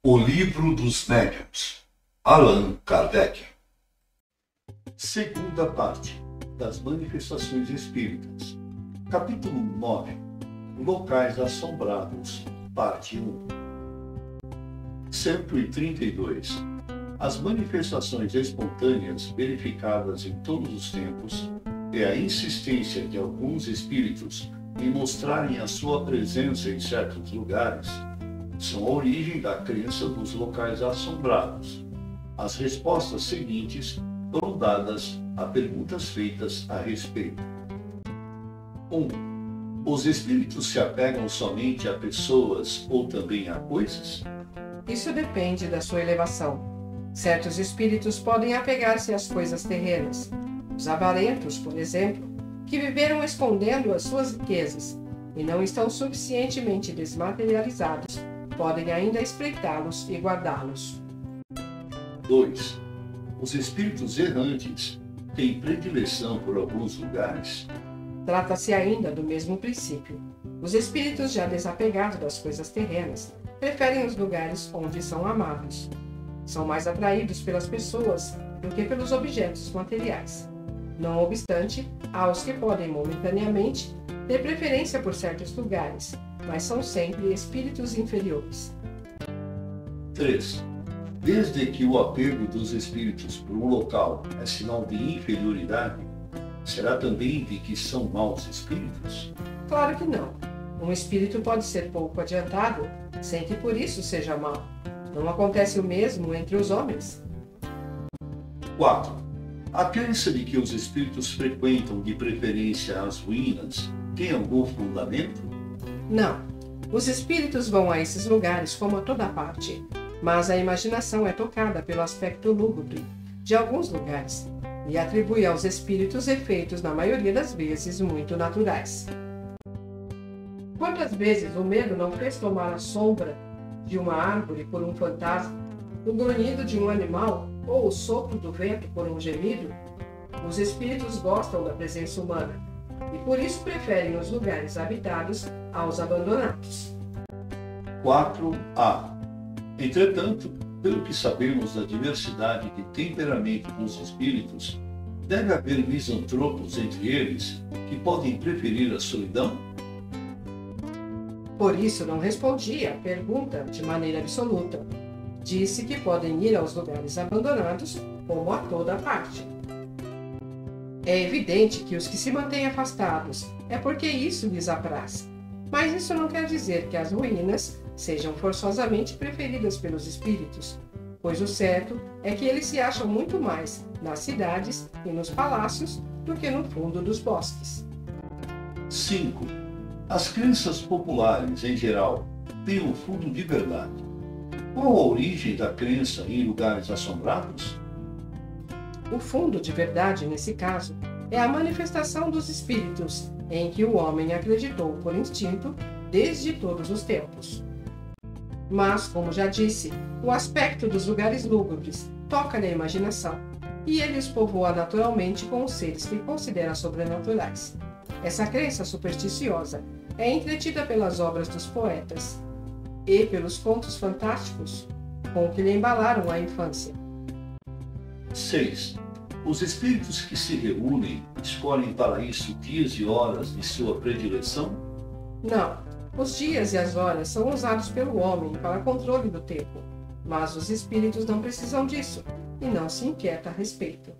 O Livro dos Médiuns, Allan Kardec. Segunda parte das Manifestações Espíritas. Capítulo 9. Locais Assombrados, parte 1. 132. As manifestações espontâneas verificadas em todos os tempos e a insistência de alguns espíritos em mostrarem a sua presença em certos lugares são a origem da crença dos locais assombrados. As respostas seguintes foram dadas a perguntas feitas a respeito. 1. Os espíritos se apegam somente a pessoas ou também a coisas? Isso depende da sua elevação. Certos espíritos podem apegar-se às coisas terrenas. Os avarentos, por exemplo, que viveram escondendo as suas riquezas e não estão suficientemente desmaterializados, podem ainda espreitá-los e guardá-los. 2. Os espíritos errantes têm predileção por alguns lugares? Trata-se ainda do mesmo princípio. Os espíritos já desapegados das coisas terrenas preferem os lugares onde são amados. São mais atraídos pelas pessoas do que pelos objetos materiais. Não obstante, há os que podem momentaneamente ter preferência por certos lugares, mas são sempre espíritos inferiores. 3. Desde que o apego dos espíritos por um local é sinal de inferioridade, será também de que são maus espíritos? Claro que não. Um espírito pode ser pouco adiantado, sem que por isso seja mau. Não acontece o mesmo entre os homens. 4. A crença de que os espíritos frequentam de preferência as ruínas tem algum fundamento? Não. Os espíritos vão a esses lugares como a toda parte, mas a imaginação é tocada pelo aspecto lúgubre de alguns lugares e atribui aos espíritos efeitos, na maioria das vezes, muito naturais. Quantas vezes o medo não fez tomar a sombra de uma árvore por um fantasma, o grunhido de um animal ou o sopro do vento por um gemido? Os espíritos gostam da presença humana e por isso preferem os lugares habitados aos abandonados. 4a. Entretanto, pelo que sabemos da diversidade de temperamento dos espíritos, deve haver misantropos entre eles que podem preferir a solidão? Por isso não respondi à pergunta de maneira absoluta. Disse que podem ir aos lugares abandonados como a toda parte. É evidente que os que se mantêm afastados é porque isso lhes apraz. Mas isso não quer dizer que as ruínas sejam forçosamente preferidas pelos espíritos, pois o certo é que eles se acham muito mais nas cidades e nos palácios do que no fundo dos bosques. 5. As crenças populares, em geral, têm um fundo de verdade. Qual a origem da crença em lugares assombrados? O fundo de verdade, nesse caso, é a manifestação dos espíritos, em que o homem acreditou por instinto desde todos os tempos. Mas, como já disse, o aspecto dos lugares lúgubres toca-lhe a imaginação, e ele os povoa naturalmente com os seres que considera sobrenaturais. Essa crença supersticiosa é entretida pelas obras dos poetas e pelos contos fantásticos com que lhe embalaram a infância. 6. Os espíritos que se reúnem escolhem para isso dias e horas de sua predileção? Não, os dias e as horas são usados pelo homem para controle do tempo, mas os espíritos não precisam disso e não se inquieta a respeito.